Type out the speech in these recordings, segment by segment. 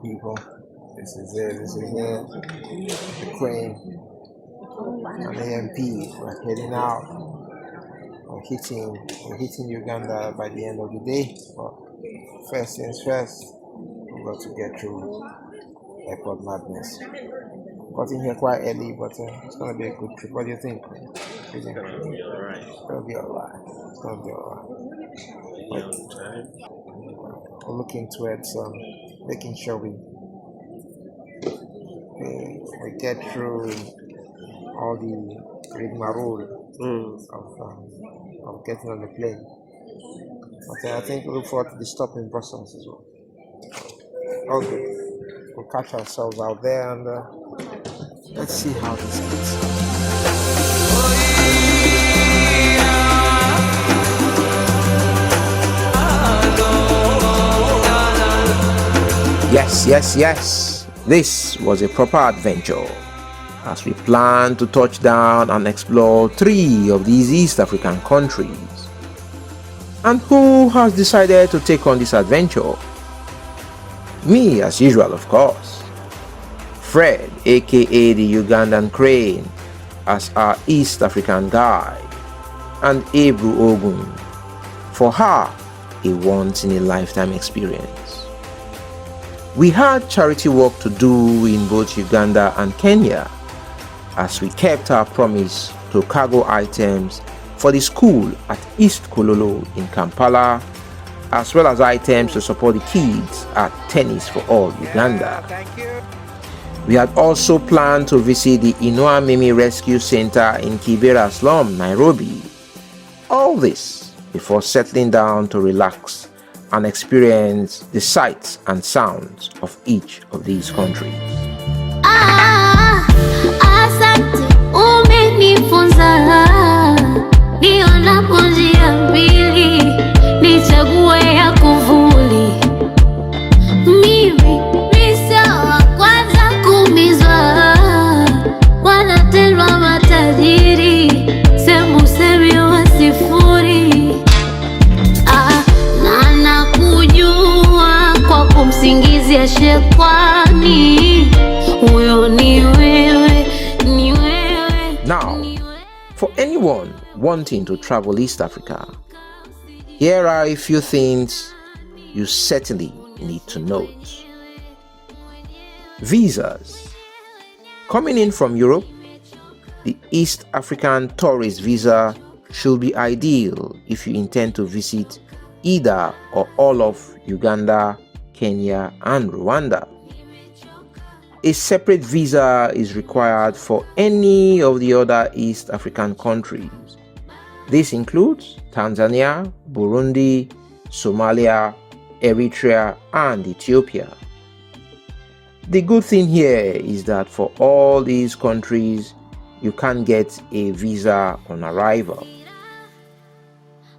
people. This is it. This is it. The Queen and the MP. We're heading out. We're hitting Uganda by the end of the day. But first things first, we've got to get through airport madness. Got in here quite early, but it's gonna be a good trip. What do you think? It's gonna be alright. It's gonna be alright. It's gonna be alright. We're looking towards making sure we get through all the rigmarole of getting on the plane. But I think we look forward to the stop in Brussels as well. Okay, we'll catch ourselves out there and let's see how this goes. Yes. This was a proper adventure as we plan to touch down and explore 3 of these East African countries. And who has decided to take on this adventure? Me, as usual, of course. Fred, aka the Ugandan Crane, as our East African guide, and Ebru Ogun, for her, a once-in-a-lifetime experience. We had charity work to do in both Uganda and Kenya, as we kept our promise to cargo items for the school at East Kololo in Kampala, as well as items to support the kids at Tennis for All Uganda. We had also planned to visit the Inua Mimi Rescue Center in Kibera slum, Nairobi. All this before settling down to relax and experience the sights and sounds of each of these countries. Asante, umenifunza nionapo njia mbili nichague ya kuvuli. Mimi misa wa kwanza kumizwa wanatendwa matajiri semi wa sifuri. Na nakujua kwa kumsingizia shekwani, huyo ni wewe. Now, for anyone wanting to travel East Africa, here are a few things you certainly need to note. Visas. Coming in from Europe, the East African tourist visa should be ideal if you intend to visit either or all of Uganda, Kenya, and Rwanda. A separate visa is required for any of the other East African countries. This includes Tanzania, Burundi, Somalia, Eritrea, and Ethiopia. The good thing here is that for all these countries, you can get a visa on arrival.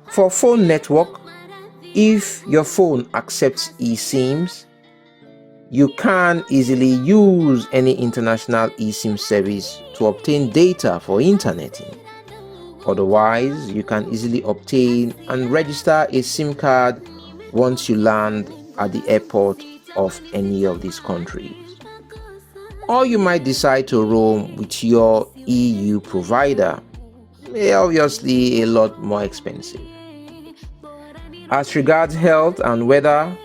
For phone network, if your phone accepts eSIMs, you can easily use any international eSIM service to obtain data for interneting. Otherwise, you can easily obtain and register a SIM card once you land at the airport of any of these countries. Or you might decide to roam with your EU provider, obviously a lot more expensive. As regards health and weather,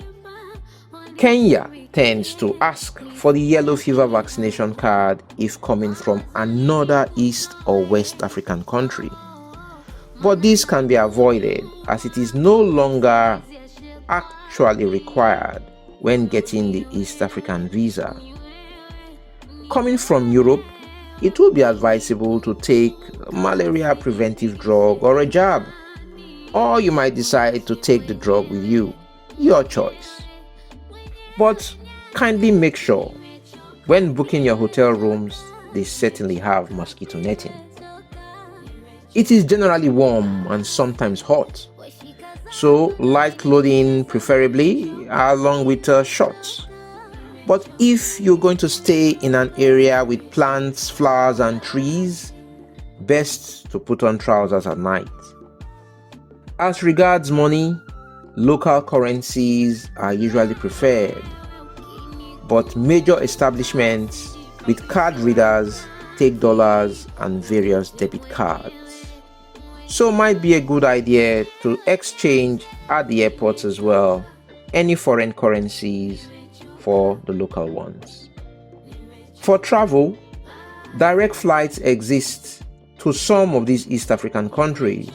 Kenya tends to ask for the yellow fever vaccination card if coming from another East or West African country. But this can be avoided as it is no longer actually required when getting the East African visa. Coming from Europe, it would be advisable to take a malaria preventive drug or a jab. Or you might decide to take the drug with you, your choice. But kindly make sure when booking your hotel rooms, they certainly have mosquito netting. It is generally warm and sometimes hot, so light clothing preferably along with shorts. But if you're going to stay in an area with plants, flowers and trees, best to put on trousers at night. As regards money, local currencies are usually preferred. but major establishments with card readers take dollars and various debit cards. So might be a good idea to exchange at the airports as well, any foreign currencies for the local ones. For travel, direct flights exist to some of these East African countries,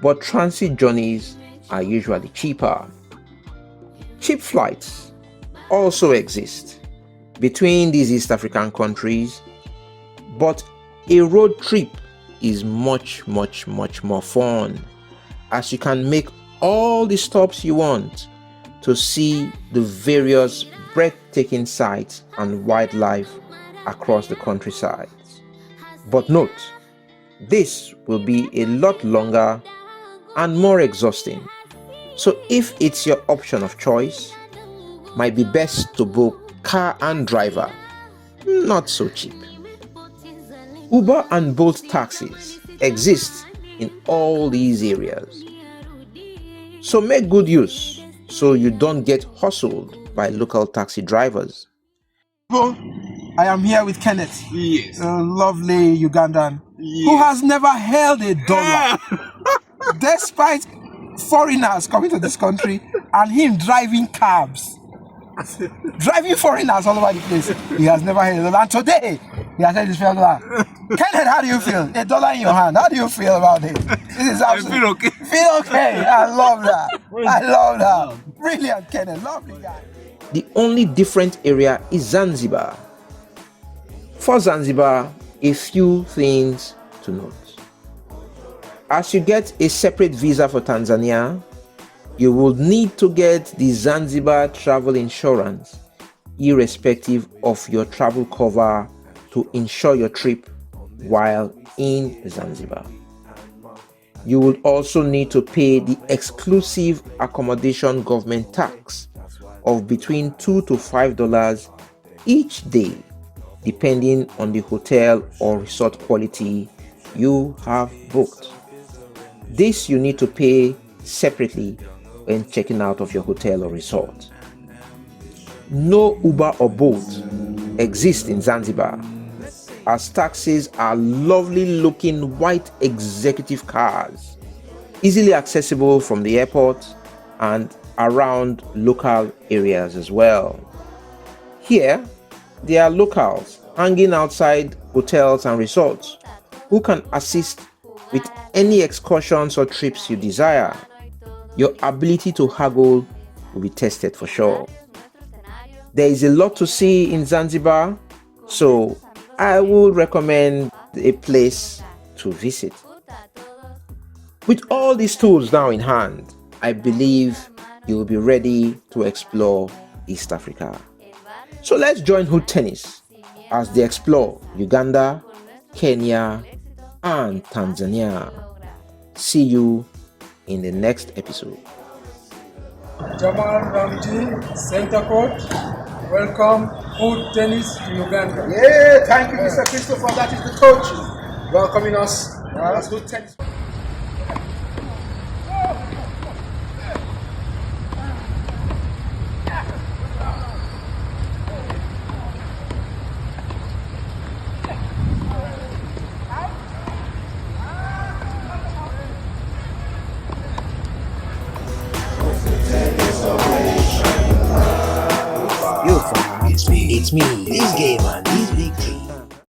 but transit journeys are usually cheaper. Cheap flights also exist between these East African countries, but a road trip is much more fun, as you can make all the stops you want to see the various breathtaking sights and wildlife across the countryside. But note, this will be a lot longer and more exhausting. So if it's your option of choice, might be best to book car and driver, not so cheap. Uber and Bolt taxis exist in all these areas. So make good use so you don't get hustled by local taxi drivers. I am here with Kenneth, Yes. a lovely Ugandan who Yes. has never held a dollar, despite foreigners coming to this country and him driving cabs, driving foreigners all over the place. He has never held a dollar. And today, he has held his $12. Kenneth, how do you feel? A dollar in your hand. How do you feel about it? This is I feel okay. Feel okay. I love that. I love that. Brilliant, Kenneth. Lovely guy. The only different area is Zanzibar. For Zanzibar, a few things to note. As you get a separate visa for Tanzania, you will need to get the Zanzibar travel insurance, irrespective of your travel cover, to insure your trip while in Zanzibar. You will also need to pay the exclusive accommodation government tax of between $2 to $5 each day, depending on the hotel or resort quality you have booked. This you need to pay separately when checking out of your hotel or resort. No Uber or Bolt exists in Zanzibar, as taxis are lovely looking white executive cars, easily accessible from the airport and around local areas as well. Here, there are locals hanging outside hotels and resorts who can assist with any excursions or trips you desire. Your ability to haggle will be tested for sure. There is a lot to see in Zanzibar, so I would recommend a place to visit. With all these tools now in hand, I believe you will be ready to explore East Africa. So let's join Hood Tennis as they explore Uganda, Kenya, and Tanzania. See you in the next episode. Jamal Ramji, Center Court. Welcome, Hood Tennis to Uganda. Yeah, thank you, Mr. Christopher. That is the coach welcoming us as Hood Tennis. It's me, this game, man.